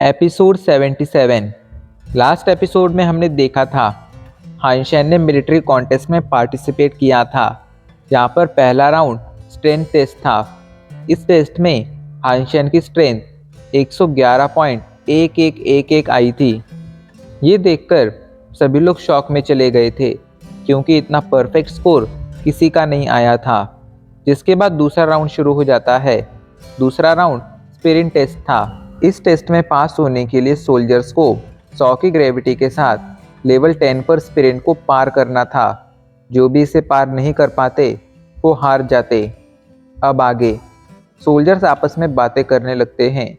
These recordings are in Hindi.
एपिसोड 77। लास्ट एपिसोड में हमने देखा था हाइंशन ने मिलिट्री कॉन्टेस्ट में पार्टिसिपेट किया था, जहाँ पर पहला राउंड स्ट्रेंथ टेस्ट था। इस टेस्ट में हाइंशन की स्ट्रेंथ 111.1111 आई थी। ये देखकर सभी लोग शॉक में चले गए थे, क्योंकि इतना परफेक्ट स्कोर किसी का नहीं आया था। जिसके बाद दूसरा राउंड शुरू हो जाता है। दूसरा राउंड स्पिरिट टेस्ट था। इस टेस्ट में पास होने के लिए सोल्जर्स को 100 की ग्रेविटी के साथ लेवल 10 पर स्पिरिट को पार करना था। जो भी इसे पार नहीं कर पाते वो हार जाते। अब आगे सोल्जर्स आपस में बातें करने लगते हैं।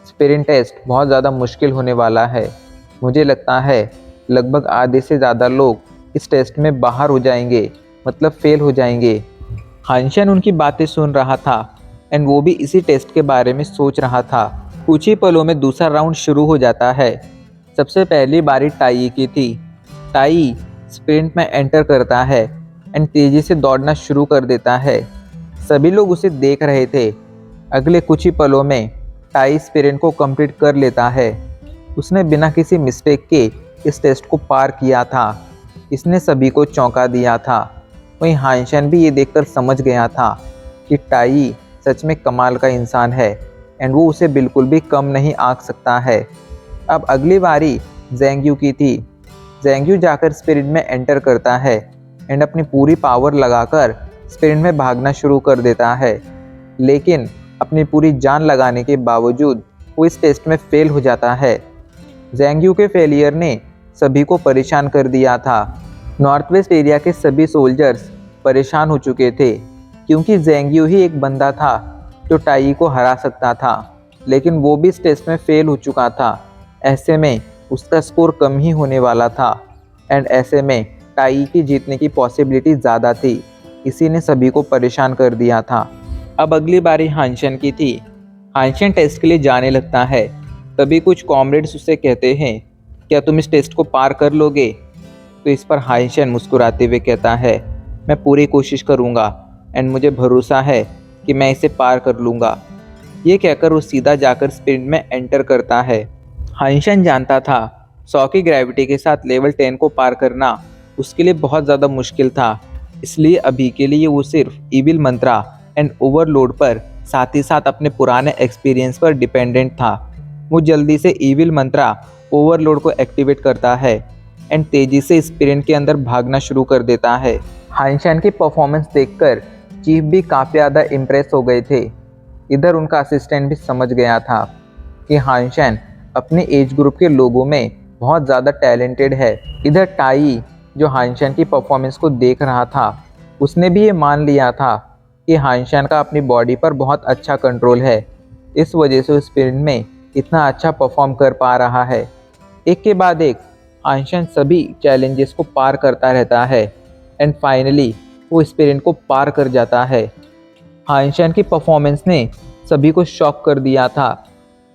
स्पिरिट टेस्ट बहुत ज़्यादा मुश्किल होने वाला है। मुझे लगता है लगभग आधे से ज़्यादा लोग इस टेस्ट में बाहर हो जाएंगे, मतलब फेल हो जाएंगे। हाइंशन उनकी बातें सुन रहा था एंड वो भी इसी टेस्ट के बारे में सोच रहा था। कुछ ही पलों में दूसरा राउंड शुरू हो जाता है। सबसे पहली बारी टाई की थी। टाई स्प्रिंट में एंटर करता है एंड तेजी से दौड़ना शुरू कर देता है। सभी लोग उसे देख रहे थे। अगले कुछ ही पलों में टाई स्प्रिंट को कंप्लीट कर लेता है। उसने बिना किसी मिस्टेक के इस टेस्ट को पार किया था। इसने सभी को चौंका दिया था। वहीं हाइंशन भी ये देखकर समझ गया था कि टाई सच में कमाल का इंसान है एंड वो उसे बिल्कुल भी कम नहीं आंक सकता है। अब अगली बारी ज़ेंग्यू की थी। ज़ेंग्यू जाकर स्पिरिट में एंटर करता है एंड अपनी पूरी पावर लगाकर स्पिरिट में भागना शुरू कर देता है। लेकिन अपनी पूरी जान लगाने के बावजूद वो इस टेस्ट में फेल हो जाता है। ज़ेंग्यू के फेलियर ने सभी को परेशान कर दिया था। नॉर्थ वेस्ट एरिया के सभी सोल्जर्स परेशान हो चुके थे, क्योंकि ज़ेंग्यू ही एक बंदा था जो टाई को हरा सकता था, लेकिन वो भी इस टेस्ट में फेल हो चुका था। ऐसे में उसका स्कोर कम ही होने वाला था एंड ऐसे में टाई की जीतने की पॉसिबिलिटी ज़्यादा थी। इसी ने सभी को परेशान कर दिया था। अब अगली बारी हाइंशन की थी। हाइंशन टेस्ट के लिए जाने लगता है। तभी कुछ कॉमरेड्स उसे कहते हैं, क्या तुम इस टेस्ट को पार कर लोगे? तो इस पर हाइंशन मुस्कुराते हुए कहता है, मैं पूरी कोशिश करूँगा एंड मुझे भरोसा है कि मैं इसे पार कर लूँगा। ये कहकर वो सीधा जाकर स्पिरिट में एंटर करता है। हाइंशन जानता था 100 की ग्रेविटी के साथ लेवल 10 को पार करना उसके लिए बहुत ज़्यादा मुश्किल था। इसलिए अभी के लिए वो सिर्फ इविल मंत्रा एंड ओवरलोड पर, साथ ही साथ अपने पुराने एक्सपीरियंस पर डिपेंडेंट था। वो जल्दी से इविल मंत्रा ओवरलोड को एक्टिवेट करता है एंड तेज़ी से स्पिरिट के अंदर भागना शुरू कर देता है। हाइंशन की परफॉर्मेंस देखकर चीफ भी काफ़ी ज़्यादा इम्प्रेस हो गए थे। इधर उनका असिस्टेंट भी समझ गया था कि हाइंशन अपने एज ग्रुप के लोगों में बहुत ज़्यादा टैलेंटेड है। इधर टाई जो हाइंशन की परफॉर्मेंस को देख रहा था, उसने भी ये मान लिया था कि हाइंशन का अपनी बॉडी पर बहुत अच्छा कंट्रोल है। इस वजह से उस स्पिरिट में इतना अच्छा परफॉर्म कर पा रहा है। एक के बाद एक हाइंशन सभी चैलेंजेस को पार करता रहता है एंड फाइनली वो स्पिरिट को पार कर जाता है। हाइंशन की परफॉर्मेंस ने सभी को शॉक कर दिया था।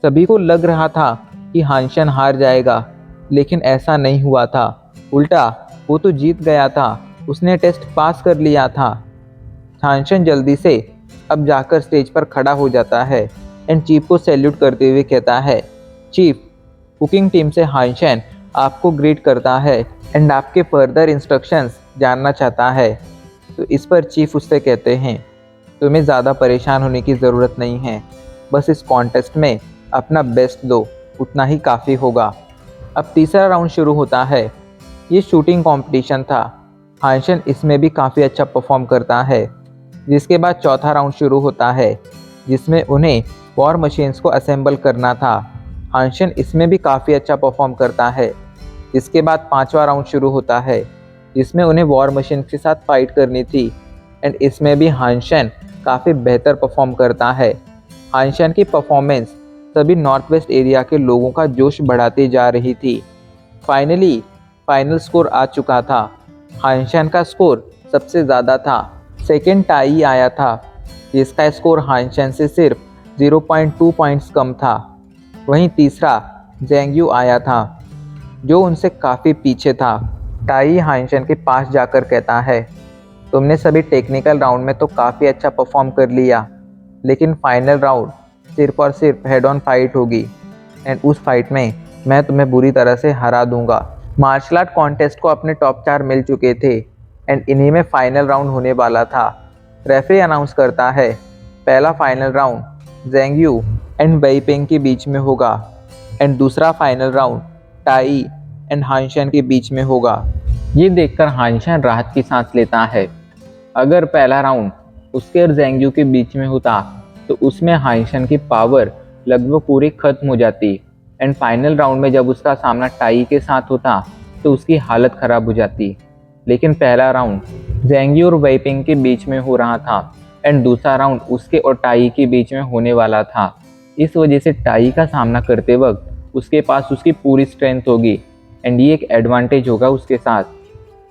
सभी को लग रहा था कि हाइंशन हार जाएगा, लेकिन ऐसा नहीं हुआ था। उल्टा वो तो जीत गया था। उसने टेस्ट पास कर लिया था। हाइंशन जल्दी से अब जाकर स्टेज पर खड़ा हो जाता है एंड चीफ को सैल्यूट करते हुए कहता है, चीफ, कुकिंग टीम से हाइंशन आपको ग्रीट करता है एंड आपके फर्दर इंस्ट्रक्शंस जानना चाहता है। तो इस पर चीफ उससे कहते हैं, तुम्हें ज़्यादा परेशान होने की ज़रूरत नहीं है। बस इस कॉन्टेस्ट में अपना बेस्ट दो, उतना ही काफ़ी होगा। अब तीसरा राउंड शुरू होता है। ये शूटिंग कंपटीशन था। हाइंशन इसमें भी काफ़ी अच्छा परफॉर्म करता है। जिसके बाद चौथा राउंड शुरू होता है, जिसमें उन्हें वॉर मशीन्स को असेंबल करना था। हाइंशन इसमें भी काफ़ी अच्छा परफॉर्म करता है। जिसके बाद पांचवा राउंड शुरू होता है, जिसमें उन्हें वॉर मशीन के साथ फाइट करनी थी एंड इसमें भी हाइंशन काफ़ी बेहतर परफॉर्म करता है। हाइंशन की परफॉर्मेंस सभी नॉर्थ वेस्ट एरिया के लोगों का जोश बढ़ाती जा रही थी। फाइनली फाइनल स्कोर आ चुका था। हाइंशन का स्कोर सबसे ज़्यादा था। सेकेंड टाई आया था, जिसका स्कोर हाइंशन से सिर्फ 0.2 पॉइंट्स कम था। वहीं तीसरा ज़ेंग्यू आया था, जो उनसे काफ़ी पीछे था। टाई हाइंशन के पास जाकर कहता है, तुमने सभी टेक्निकल राउंड में तो काफ़ी अच्छा परफॉर्म कर लिया, लेकिन फाइनल राउंड सिर्फ और सिर्फ हेड ऑन फाइट होगी। एंड उस फाइट में मैं तुम्हें बुरी तरह से हरा दूंगा। मार्शल आर्ट कॉन्टेस्ट को अपने टॉप 4 मिल चुके थे एंड इन्हीं में फाइनल राउंड होने वाला था। रेफरी अनाउंस करता है पहला final round Zeng you and वेई पेंग के बीच में होगा एंड दूसरा फाइनल राउंड टाई एंड हानशन के बीच में होगा। ये देखकर हानशन राहत की सांस लेता है। अगर पहला राउंड उसके और ज़ेंग यू के बीच में होता तो उसमें हानशन की पावर लगभग पूरी खत्म हो जाती एंड फाइनल राउंड में जब उसका सामना टाई के साथ होता तो उसकी हालत खराब हो जाती। लेकिन पहला राउंड ज़ेंग यू और वेई पेंग के बीच में हो रहा था एंड दूसरा राउंड उसके और टाई के बीच में होने वाला था। इस वजह से टाई का सामना करते वक्त उसके पास उसकी पूरी स्ट्रेंथ होगी एंड ये एक एडवांटेज होगा उसके साथ।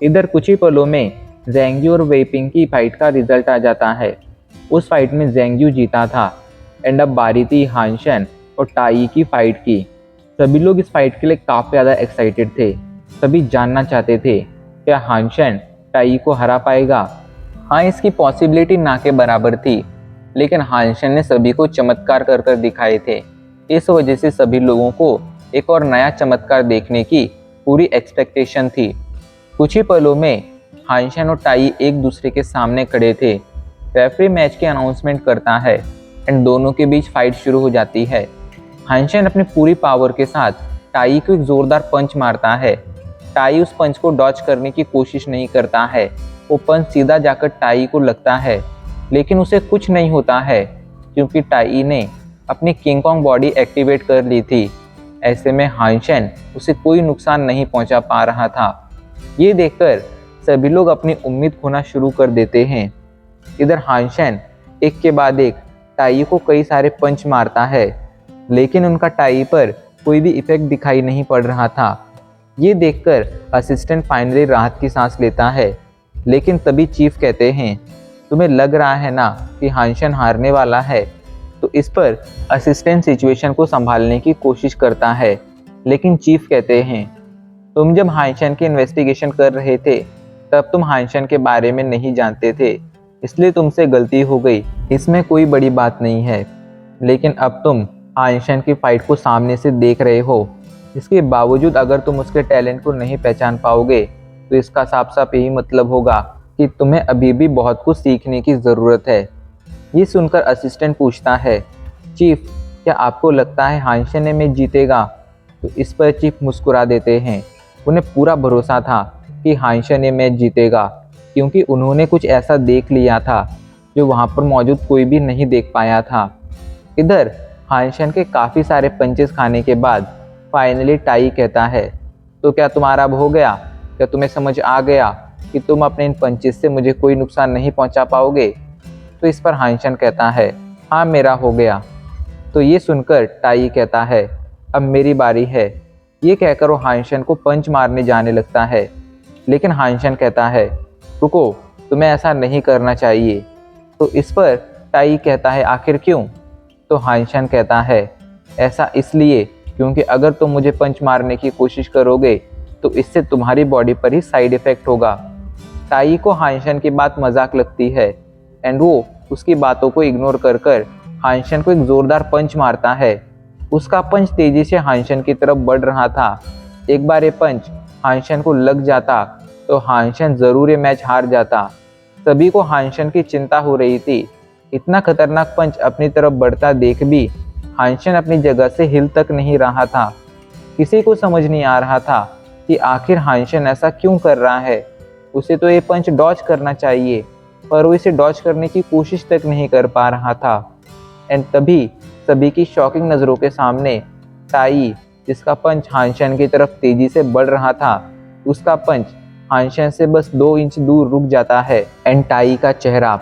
इधर कुछ ही पलों में ज़ेंग यू और वेई पेंग की फाइट का रिजल्ट आ जाता है। उस फाइट में ज़ेंग यू जीता था एंड अब बारी थी हानशन और टाई की फाइट की। सभी लोग इस फाइट के लिए काफ़ी ज़्यादा एक्साइटेड थे। सभी जानना चाहते थे क्या हानशन टाई को हरा पाएगा। हाँ, इसकी पॉसिबिलिटी ना के बराबर थी, लेकिन हानशन ने सभी को चमत्कार कर कर दिखाए थे। इस वजह से सभी लोगों को एक और नया चमत्कार देखने की पूरी एक्सपेक्टेशन थी। कुछ ही पलों में हानशन और टाई एक दूसरे के सामने खड़े थे। रेफरी मैच की अनाउंसमेंट करता है एंड दोनों के बीच फाइट शुरू हो जाती है। हानशन अपनी पूरी पावर के साथ टाई को एक जोरदार पंच मारता है। टाई उस पंच को डॉज करने की कोशिश नहीं करता है। वो पंच सीधा जाकर टाई को लगता है, लेकिन उसे कुछ नहीं होता है क्योंकि टाई ने अपनी किंग कॉन्ग बॉडी एक्टिवेट कर ली थी। ऐसे में हानशन उसे कोई नुकसान नहीं पहुंचा पा रहा था। ये देखकर सभी लोग अपनी उम्मीद खोना शुरू कर देते हैं। इधर हानशन एक के बाद एक टाई को कई सारे पंच मारता है, लेकिन उनका टाई पर कोई भी इफेक्ट दिखाई नहीं पड़ रहा था। ये देखकर असिस्टेंट फाइनली राहत की सांस लेता है, लेकिन तभी चीफ कहते हैं तुम्हें लग रहा है ना कि हानशन हारने वाला है। तो इस पर असिस्टेंट सिचुएशन को संभालने की कोशिश करता है, लेकिन चीफ कहते हैं तुम जब हानशन की इन्वेस्टिगेशन कर रहे थे तब तुम हानशन के बारे में नहीं जानते थे, इसलिए तुमसे गलती हो गई, इसमें कोई बड़ी बात नहीं है। लेकिन अब तुम हानशन की फाइट को सामने से देख रहे हो, इसके बावजूद अगर तुम उसके टैलेंट को नहीं पहचान पाओगे तो इसका साफ साफ यही मतलब होगा कि तुम्हें अभी भी बहुत कुछ सीखने की ज़रूरत है। ये सुनकर असिस्टेंट पूछता है चीफ क्या आपको लगता है हानशन ने मैच जीतेगा। तो इस पर चीफ मुस्कुरा देते हैं। उन्हें पूरा भरोसा था कि हानशन ने मैच जीतेगा, क्योंकि उन्होंने कुछ ऐसा देख लिया था जो वहाँ पर मौजूद कोई भी नहीं देख पाया था। इधर हानशन के काफ़ी सारे पंचेस खाने के बाद फाइनली टाई कहता है तो क्या तुम्हारा अब हो गया, क्या तुम्हें समझ आ गया कि तुम अपने इन पंचेस से मुझे कोई नुकसान नहीं पहुंचा पाओगे। तो इस पर हानशन कहता है हाँ मेरा हो गया। तो ये सुनकर टाई कहता है अब मेरी बारी है। ये कहकर वो हानशन को पंच मारने जाने लगता है, लेकिन हानशन कहता है रुको, तुम्हें ऐसा नहीं करना चाहिए। तो इस पर टाई कहता है आखिर क्यों। तो हानशन कहता है ऐसा इसलिए क्योंकि अगर तुम मुझे पंच मारने की कोशिश करोगे तो इससे तुम्हारी बॉडी पर ही साइड इफ़ेक्ट होगा। टाई को हानशन की बात मजाक लगती है एंड वो उसकी बातों को इग्नोर कर कर हानशन को एक ज़ोरदार पंच मारता है। उसका पंच तेज़ी से हानशन की तरफ बढ़ रहा था। एक बार ये पंच हानशन को लग जाता तो हानशन ज़रूर ये मैच हार जाता। सभी को हानशन की चिंता हो रही थी। इतना खतरनाक पंच अपनी तरफ बढ़ता देख भी हानशन अपनी जगह से हिल तक नहीं रहा था। किसी को समझ नहीं आ रहा था कि आखिर हानशन ऐसा क्यों कर रहा है। उसे तो ये पंच डॉज करना चाहिए, पर वो इसे डॉज करने की कोशिश तक नहीं कर पा रहा था। एंड तभी सभी की शॉकिंग नज़रों के सामने टाई, जिसका पंच हानशन की तरफ तेजी से बढ़ रहा था, उसका पंच हानशन से बस 2 इंच दूर रुक जाता है। एंड टाई का चेहरा,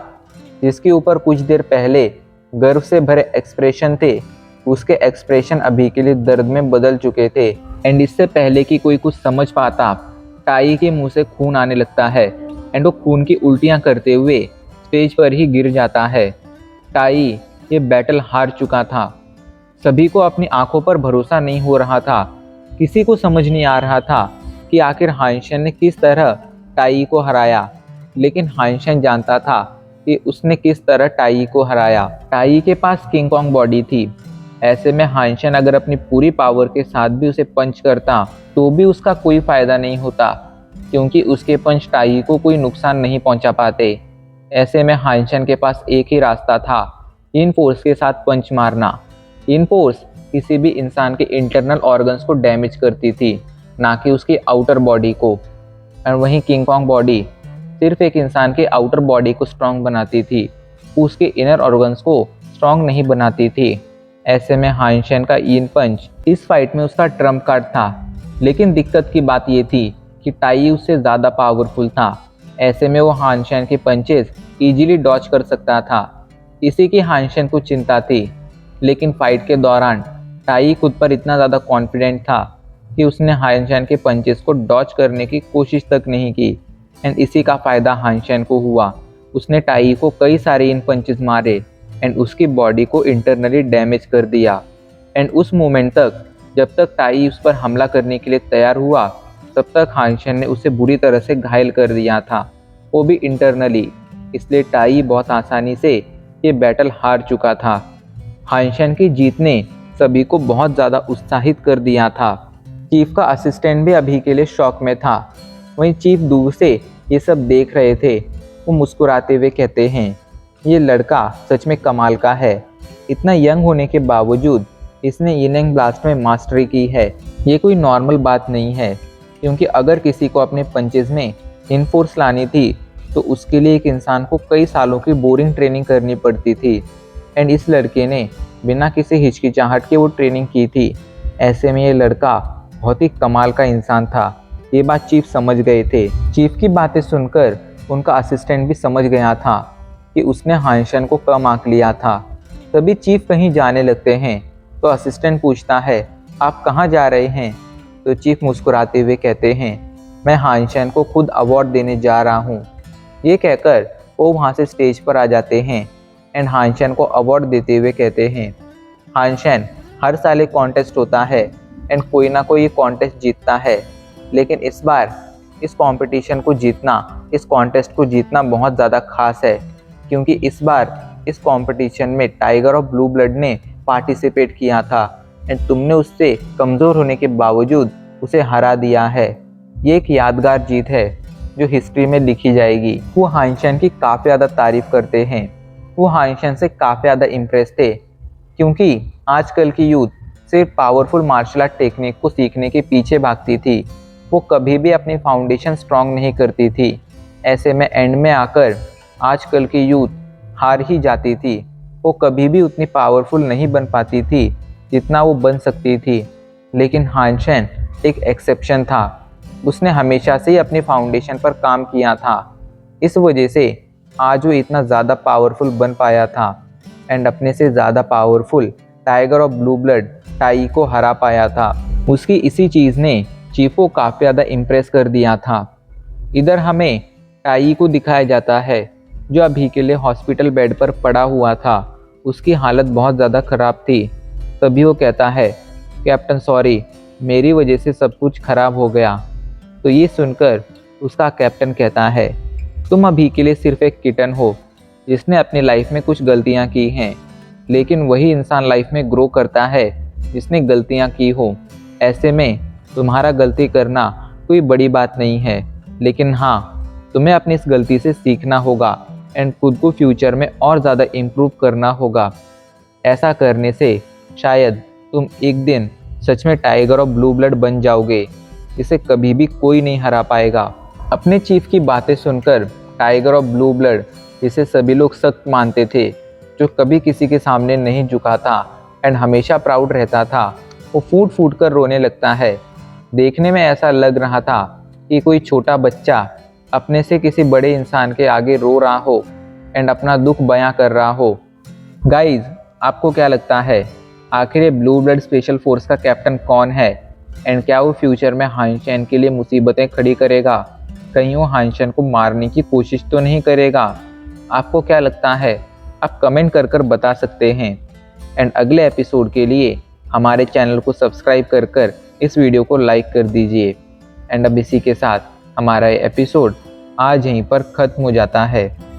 जिसके ऊपर कुछ देर पहले गर्व से भरे एक्सप्रेशन थे, उसके एक्सप्रेशन अभी के लिए दर्द में बदल चुके थे। एंड इससे पहले कि कोई कुछ समझ पाता, टाई के मुंह से खून आने लगता है एंड वो खून की उल्टियां करते हुए स्टेज पर ही गिर जाता है। टाई ये बैटल हार चुका था। सभी को अपनी आंखों पर भरोसा नहीं हो रहा था। किसी को समझ नहीं आ रहा था कि आखिर हानशन ने किस तरह टाई को हराया, लेकिन हानशन जानता था कि उसने किस तरह टाई को हराया। टाई के पास किंग कॉन्ग बॉडी थी, ऐसे में हानशन अगर अपनी पूरी पावर के साथ भी उसे पंच करता तो भी उसका कोई फायदा नहीं होता, क्योंकि उसके पंच टाई को कोई नुकसान नहीं पहुंचा पाते। ऐसे में हानशन के पास एक ही रास्ता था, इन फोर्स के साथ पंच मारना। इन फोर्स किसी भी इंसान के इंटरनल ऑर्गन्स को डैमेज करती थी, ना कि उसकी आउटर बॉडी को। और वहीं किंग कॉन्ग बॉडी सिर्फ एक इंसान के आउटर बॉडी को स्ट्रांग बनाती थी, उसके इनर ऑर्गन्स को स्ट्रांग नहीं बनाती थी। ऐसे में हानशन का इन पंच इस फाइट में उसका ट्रम्प कार्ड था। लेकिन दिक्कत की बात ये थी कि टाई उससे ज़्यादा पावरफुल था। ऐसे में वो हानशन के पंचेस इजीली डॉज कर सकता था। इसी की हानशन को चिंता थी। लेकिन फाइट के दौरान टाई खुद पर इतना ज़्यादा कॉन्फिडेंट था कि उसने हानशन के पंचेस को डॉज करने की कोशिश तक नहीं की। एंड इसी का फ़ायदा हानशन को हुआ। उसने टाई को कई सारे इन पंचेस मारे एंड उसकी बॉडी को इंटरनली डैमेज कर दिया। एंड उस मोमेंट तक जब तक टाई उस पर हमला करने के लिए तैयार हुआ, तब तक हानशन ने उसे बुरी तरह से घायल कर दिया था, वो भी इंटरनली। इसलिए टाई बहुत आसानी से ये बैटल हार चुका था। हानशन की जीत ने सभी को बहुत ज़्यादा उत्साहित कर दिया था। चीफ का असिस्टेंट भी अभी के लिए शॉक में था। वहीं चीफ दूर से ये सब देख रहे थे। वो मुस्कुराते हुए कहते हैं, ये लड़का सच में कमाल का है। इतना यंग होने के बावजूद इसने यिनिंग ब्लास्ट में मास्टरी की है। ये कोई नॉर्मल बात नहीं है, क्योंकि अगर किसी को अपने पंचेस में इन फोर्स लानी थी तो उसके लिए एक इंसान को कई सालों की बोरिंग ट्रेनिंग करनी पड़ती थी। एंड इस लड़के ने बिना किसी हिचकिचाहट के वो ट्रेनिंग की थी। ऐसे में ये लड़का बहुत ही कमाल का इंसान था। ये बात चीफ समझ गए थे। चीफ की बातें सुनकर उनका असिस्टेंट भी समझ गया था कि उसने हानशन को कम आंक लिया था। तभी चीफ कहीं जाने लगते हैं तो असिस्टेंट पूछता है, आप कहाँ जा रहे हैं? तो चीफ मुस्कुराते हुए कहते हैं, मैं हानशन को खुद अवार्ड देने जा रहा हूँ। ये कहकर वो वहाँ से स्टेज पर आ जाते हैं एंड हानशन को अवार्ड देते हुए कहते हैं, हानशन, हर साल एक कॉन्टेस्ट होता है एंड कोई ना कोई ये कॉन्टेस्ट जीतता है, लेकिन इस बार इस कंपटीशन को जीतना, इस कॉन्टेस्ट को जीतना बहुत ज़्यादा खास है, क्योंकि इस बार इस कंपटीशन में टाइगर ऑफ ब्लू ब्लड ने पार्टिसिपेट किया था एंड तुमने उससे कमज़ोर होने के बावजूद उसे हरा दिया है। ये एक यादगार जीत है जो हिस्ट्री में लिखी जाएगी। वो हानशन की काफ़ी ज़्यादा तारीफ़ करते हैं। वो हानशन से काफ़ी ज़्यादा इम्प्रेस थे, क्योंकि आजकल की यूथ सिर्फ पावरफुल मार्शल आर्ट टेक्निक को सीखने के पीछे भागती थी। वो कभी भी अपनी फाउंडेशन स्ट्रांग नहीं करती थी। ऐसे में एंड में आकर आजकल की यूथ हार ही जाती थी। वो कभी भी उतनी पावरफुल नहीं बन पाती थी जितना वो बन सकती थी। लेकिन हानशन एक एक्सेप्शन था। उसने हमेशा से ही अपनी फाउंडेशन पर काम किया था। इस वजह से आज वो इतना ज़्यादा पावरफुल बन पाया था एंड अपने से ज़्यादा powerful tiger of blue blood tie को हरा पाया था। उसकी इसी चीज़ ने चीफ को काफ़ी ज़्यादा इम्प्रेस कर दिया था। इधर हमें टाई को दिखाया जाता है, जो अभी के लिए हॉस्पिटल बेड पर पड़ा हुआ था। उसकी हालत बहुत ज़्यादा ख़राब थी। तभी वो कहता है, कैप्टन सॉरी, मेरी वजह से सब कुछ ख़राब हो गया। तो ये सुनकर उसका कैप्टन कहता है, तुम अभी के लिए सिर्फ एक किटन हो जिसने अपनी लाइफ में कुछ गलतियाँ की हैं, लेकिन वही इंसान लाइफ में ग्रो करता है जिसने गलतियाँ की हो। ऐसे में तुम्हारा गलती करना कोई बड़ी बात नहीं है, लेकिन हाँ, तुम्हें अपनी इस गलती से सीखना होगा एंड खुद को फ्यूचर में और ज़्यादा इम्प्रूव करना होगा। ऐसा करने से शायद तुम एक दिन सच में टाइगर ऑफ ब्लू ब्लड बन जाओगे, जिसे कभी भी कोई नहीं हरा पाएगा। अपने चीफ की बातें सुनकर टाइगर ऑफ ब्लू ब्लड, जिसे सभी लोग सख्त मानते थे, जो कभी किसी के सामने नहीं झुका था एंड हमेशा प्राउड रहता था, वो फूट फूट कर रोने लगता है। देखने में ऐसा लग रहा था कि कोई छोटा बच्चा अपने से किसी बड़े इंसान के आगे रो रहा हो एंड अपना दुख बयां कर रहा हो। गाइज, आपको क्या लगता है, आखिर ये ब्लू ब्लड स्पेशल फोर्स का कैप्टन कौन है एंड क्या वो फ्यूचर में हानशन के लिए मुसीबतें खड़ी करेगा? कहीं वो हानशन को मारने की कोशिश तो नहीं करेगा? आपको क्या लगता है? आप कमेंट कर कर बता सकते हैं। एंड अगले एपिसोड के लिए हमारे चैनल को सब्सक्राइब कर कर इस वीडियो को लाइक कर दीजिए। एंड अब इसी के साथ हमारा ये एपिसोड आज यहीं पर ख़त्म हो जाता है।